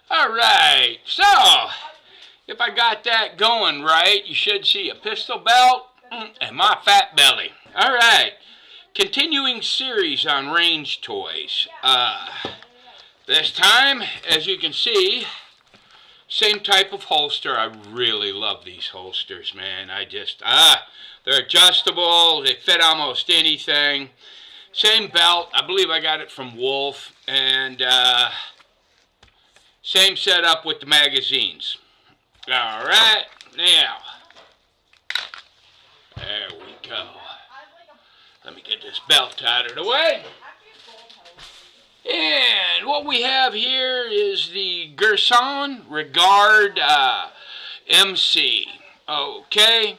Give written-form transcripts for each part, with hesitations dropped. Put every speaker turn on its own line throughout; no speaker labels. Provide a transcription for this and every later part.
All right, so if I got that going right, you should see a pistol belt and my fat belly. All right, continuing series on range toys. This time, as you can see, same type of holster. I really love these holsters, man. They're adjustable. They fit almost anything. Same belt. I believe I got it from Wolf. And same setup with the magazines. All right, now, there we go. Let me get this belt out of the way. And what we have here is the Girsan Regard MC. Okay,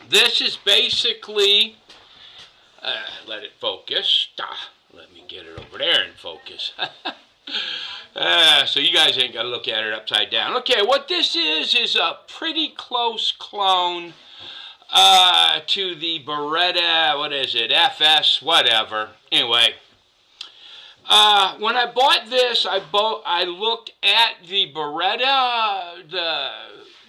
this is basically, let it focus. Let me get it over there and focus. So you guys ain't got to look at it upside down. Okay, what this is a pretty close clone to the Beretta, what is it, FS, whatever. Anyway, when I bought this, I looked at the Beretta, the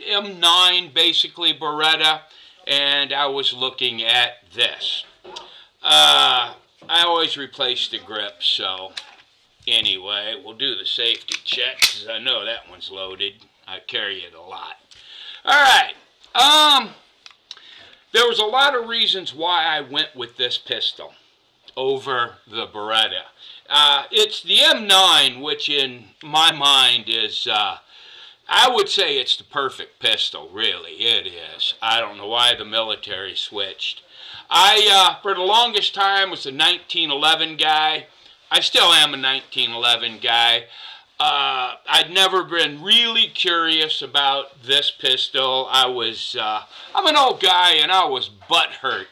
M9, basically Beretta, and I was looking at this. I always replace the grip, so anyway, we'll do the safety check, because I know that one's loaded. I carry it a lot. Alright, there was a lot of reasons why I went with this pistol over the Beretta. It's the M9, which in my mind is, I would say it's the perfect pistol, really. It is. I don't know why the military switched. For the longest time, was a 1911 guy. I still am a 1911 guy. I'd never been really curious about this pistol. I'm an old guy, and I was butthurt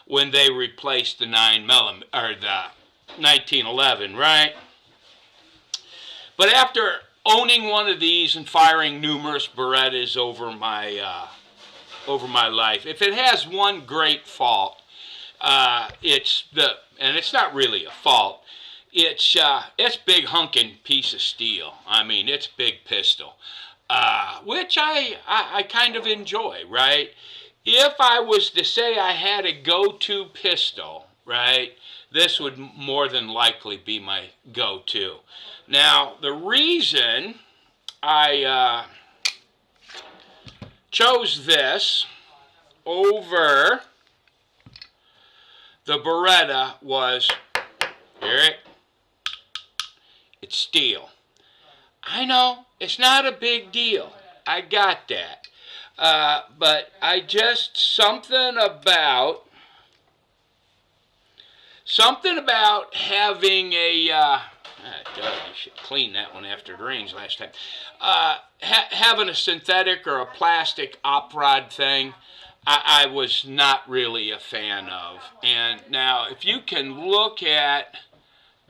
when they replaced the 9mm or the 1911, right? But after owning one of these and firing numerous Berettas over my life, if it has one great fault, and it's not really a fault. It's big hunkin' piece of steel. I mean, it's big pistol, which I kind of enjoy, right? If I was to say I had a go-to pistol, right, this would more than likely be my go-to. Now, the reason I chose this over the Beretta was, hear it? It's steel. I know, it's not a big deal. I got that. But something about having a, you should clean that one after the rains last time. Having a synthetic or a plastic op rod thing, I was not really a fan of. And now, if you can look at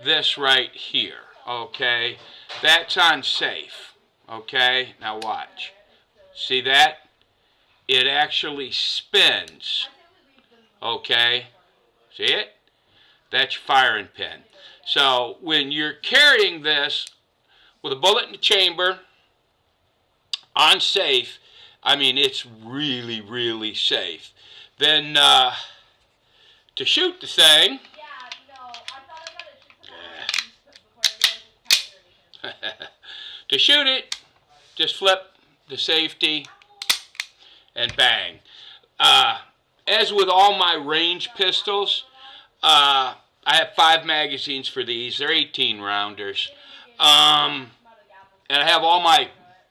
this right here, okay, that's on safe, okay? Now watch. See that? It actually spins, okay? See it? That's your firing pin. So when you're carrying this with a bullet in the chamber on safe, I mean, it's really, really safe. Then to shoot the thing, to shoot it, just flip the safety and bang. As with all my range pistols, I have 5 magazines for these. They're 18 rounders. And I have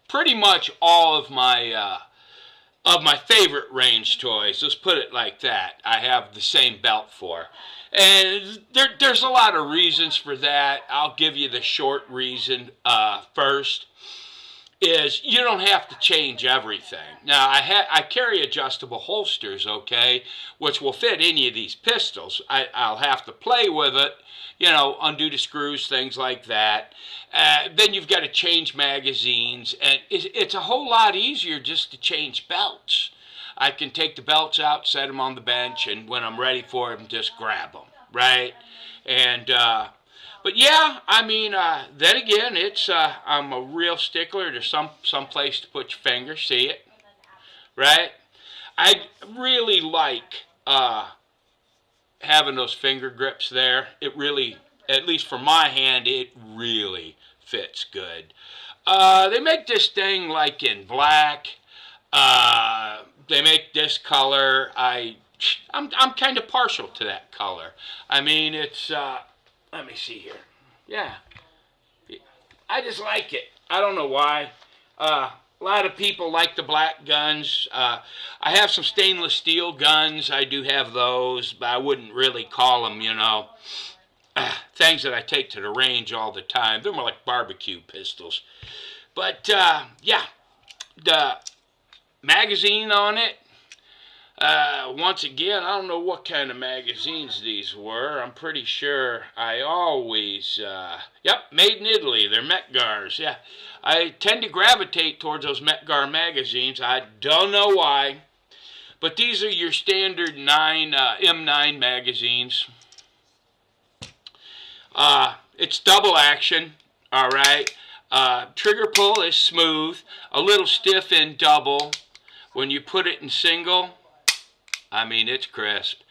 pretty much all of my favorite range toys. Let's put it like that. I have the same belt for. And there's a lot of reasons for that. I'll give you the short reason first. Is you don't have to change everything. Now, I carry adjustable holsters, okay, which will fit any of these pistols. I'll have to play with it, undo the screws, things like that. Then you've got to change magazines, and it's a whole lot easier just to change belts. I can take the belts out, set them on the bench, and when I'm ready for them, just grab them, right? And But yeah, I mean, then again, it's I'm a real stickler. There's some place to put your finger, see it, right? I really like having those finger grips there. It really, at least for my hand, it really fits good. They make this thing like in black. They make this color. I'm kind of partial to that color. I mean, it's let me see here. Yeah, I just like it. I don't know why. A lot of people like the black guns. I have some stainless steel guns. I do have those, but I wouldn't really call them, things that I take to the range all the time. They're more like barbecue pistols. But yeah, the magazine on it. Once again, I don't know what kind of magazines these were. I'm pretty sure I always, yep, made in Italy. They're Metgars, yeah. I tend to gravitate towards those Metgar magazines. I don't know why. But these are your standard M9 magazines. It's double action, all right. Trigger pull is smooth, a little stiff in double. When you put it in single, I mean, it's crisp.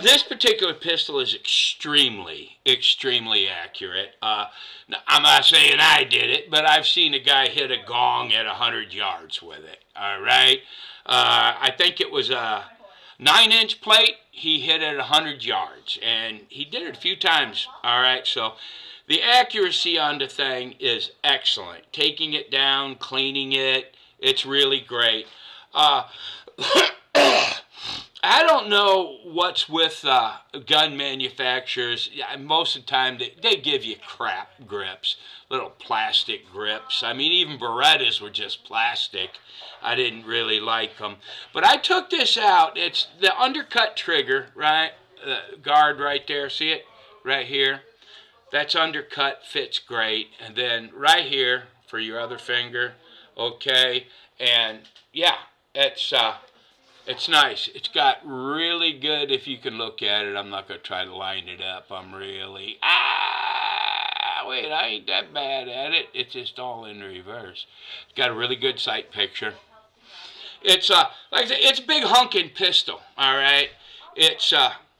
This particular pistol is extremely, extremely accurate. I'm not saying I did it, but I've seen a guy hit a gong at 100 yards with it. All right. I think it was a 9-inch plate. He hit it 100 yards, and he did it a few times. All right. So the accuracy on the thing is excellent. Taking it down, cleaning it, it's really great. I don't know what's with gun manufacturers. Most of the time, they give you crap grips, little plastic grips. I mean, even Berettas were just plastic. I didn't really like them. But I took this out. It's the undercut trigger, right? Guard right there. See it? Right here. That's undercut. Fits great. And then right here for your other finger. Okay. And yeah, it's nice. It's got really good, if you can look at it, I'm not going to try to line it up. I'm really, wait, I ain't that bad at it. It's just all in reverse. It's got a really good sight picture. It's, like I said, it's a big hunking pistol, all right? It's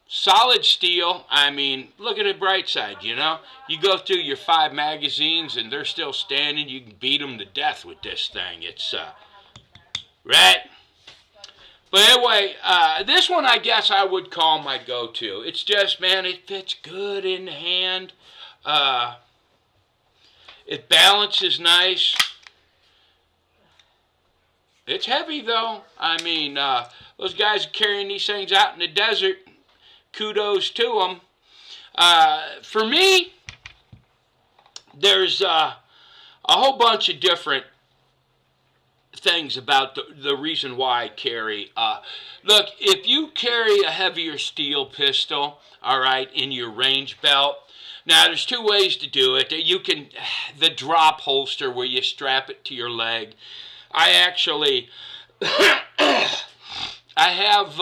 solid steel. I mean, look at the bright side, You go through your 5 magazines and they're still standing. You can beat them to death with this thing. It's, right? But anyway, this one I guess I would call my go-to. It's just, man, it fits good in the hand. It balances nice. It's heavy, though. I mean, those guys carrying these things out in the desert, kudos to them. For me, there's a whole bunch of different things about the reason why I carry. Look, if you carry a heavier steel pistol, all right, in your range belt, now there's 2 ways to do it. You can, the drop holster where you strap it to your leg. I actually, I have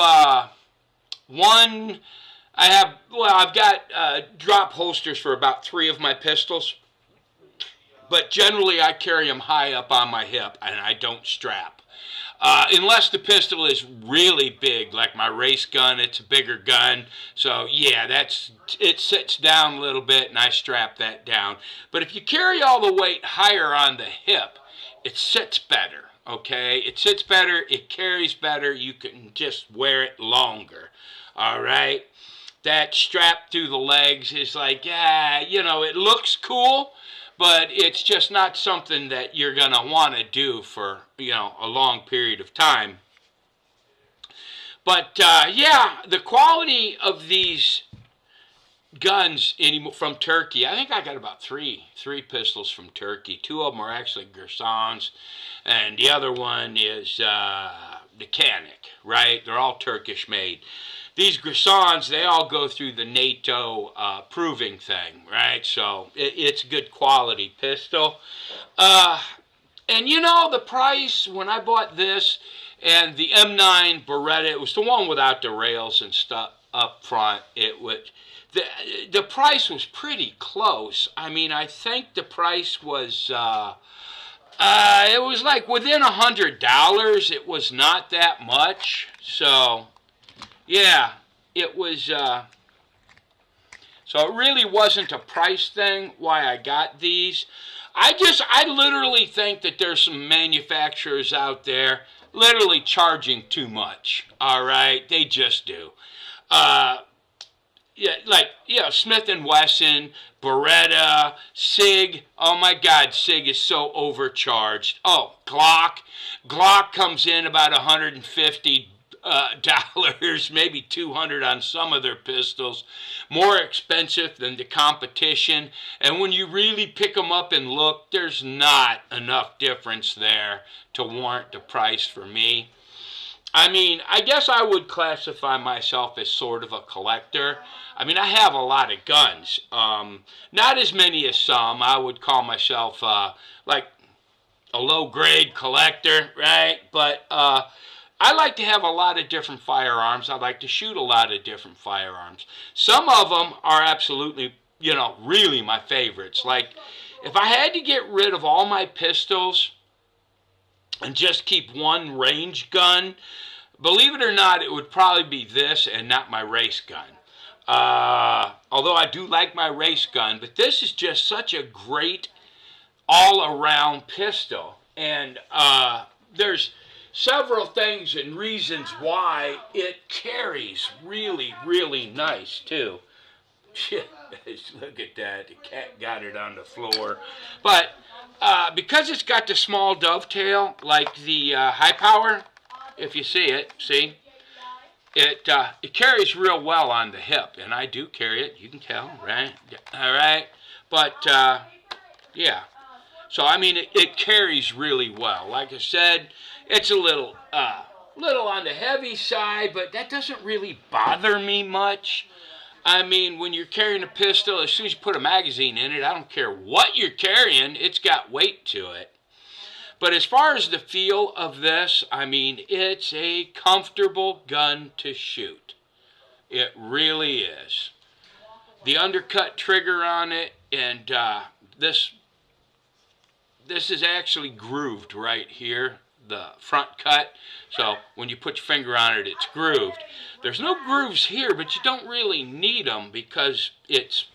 I've got drop holsters for about 3 of my pistols. But generally, I carry them high up on my hip, and I don't strap. Unless the pistol is really big, like my race gun, it's a bigger gun. So, yeah, it sits down a little bit, and I strap that down. But if you carry all the weight higher on the hip, it sits better, okay? It sits better, it carries better, you can just wear it longer, all right? That strap through the legs is like, it looks cool, but it's just not something that you're going to want to do for, a long period of time. But, the quality of these guns from Turkey, I think I got about three pistols from Turkey. 2 of them are actually Girsans, and the other one is Mechanic, right? They're all Turkish made. These Girsans, they all go through the NATO proving thing, right? So it's a good quality pistol. And the price, when I bought this and the M9 Beretta, it was the one without the rails and stuff. up front. The the price was pretty close. I mean, I think the price was it was like within $100. It was not that much. So yeah, it was. So it really wasn't a price thing why I got these. I literally think that there's some manufacturers out there literally charging too much. All right, they just do. Uh, yeah, like Smith and Wesson, Beretta, Sig. Oh my God, Sig is so overcharged. Oh, Glock comes in about 150 dollars, maybe 200 on some of their pistols, more expensive than the competition. And when you really pick them up and look, there's not enough difference there to warrant the price for me. I mean, I guess I would classify myself as sort of a collector. I mean, I have a lot of guns. Not as many as some. I would call myself like a low-grade collector, right? But I like to have a lot of different firearms. I like to shoot a lot of different firearms. Some of them are absolutely, really my favorites. Like, if I had to get rid of all my pistols and just keep one range gun, believe it or not, it would probably be this and not my race gun. Although I do like my race gun, but this is just such a great all-around pistol. And there's several things and reasons why it carries really, really nice, too. Look at that. The cat got it on the floor. But because it's got the small dovetail, like the high power, if you see it, it carries real well on the hip. And I do carry it. You can tell, right? All right. But, yeah. So, I mean, it carries really well. Like I said, it's a little on the heavy side, but that doesn't really bother me much. I mean, when you're carrying a pistol, as soon as you put a magazine in it, I don't care what you're carrying, it's got weight to it. But as far as the feel of this, I mean, it's a comfortable gun to shoot. It really is. The undercut trigger on it, and this is actually grooved right here, the front cut. So when you put your finger on it, it's grooved. There's no grooves here, but you don't really need them because it's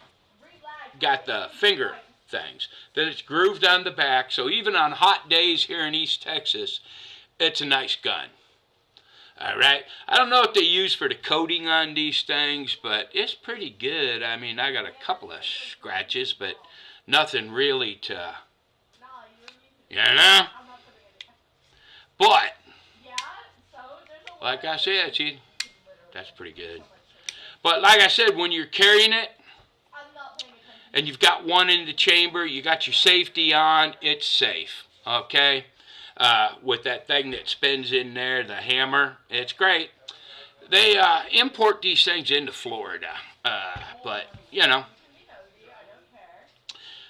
got the finger things. Then it's grooved on the back, so even on hot days here in East Texas, it's a nice gun. All right. I don't know what they use for the coating on these things, but it's pretty good. I mean, I got a couple of scratches, but nothing really to, But, like I said, see, that's pretty good. But like I said, when you're carrying it, and you've got one in the chamber, you got your safety on, it's safe, okay? With that thing that spins in there, the hammer, it's great. They import these things into Florida, but,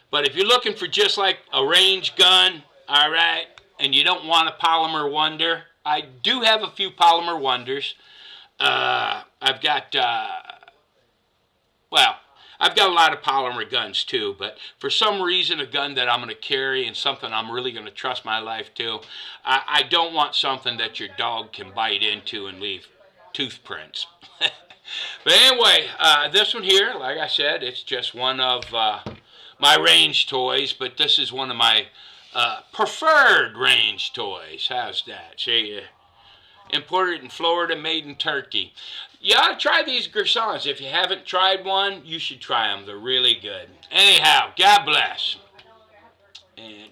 But if you're looking for just like a range gun, all right, and you don't want a polymer wonder, I do have a few polymer wonders. I've got a lot of polymer guns too, but for some reason a gun that I'm going to carry and something I'm really going to trust my life to, I don't want something that your dog can bite into and leave tooth prints. But anyway, this one here, like I said, it's just one of my range toys, but this is one of my preferred range toys. How's that? See, imported in Florida, made in Turkey. You ought to try these Girsans. If you haven't tried one, you should try them. They're really good. Anyhow, God bless. And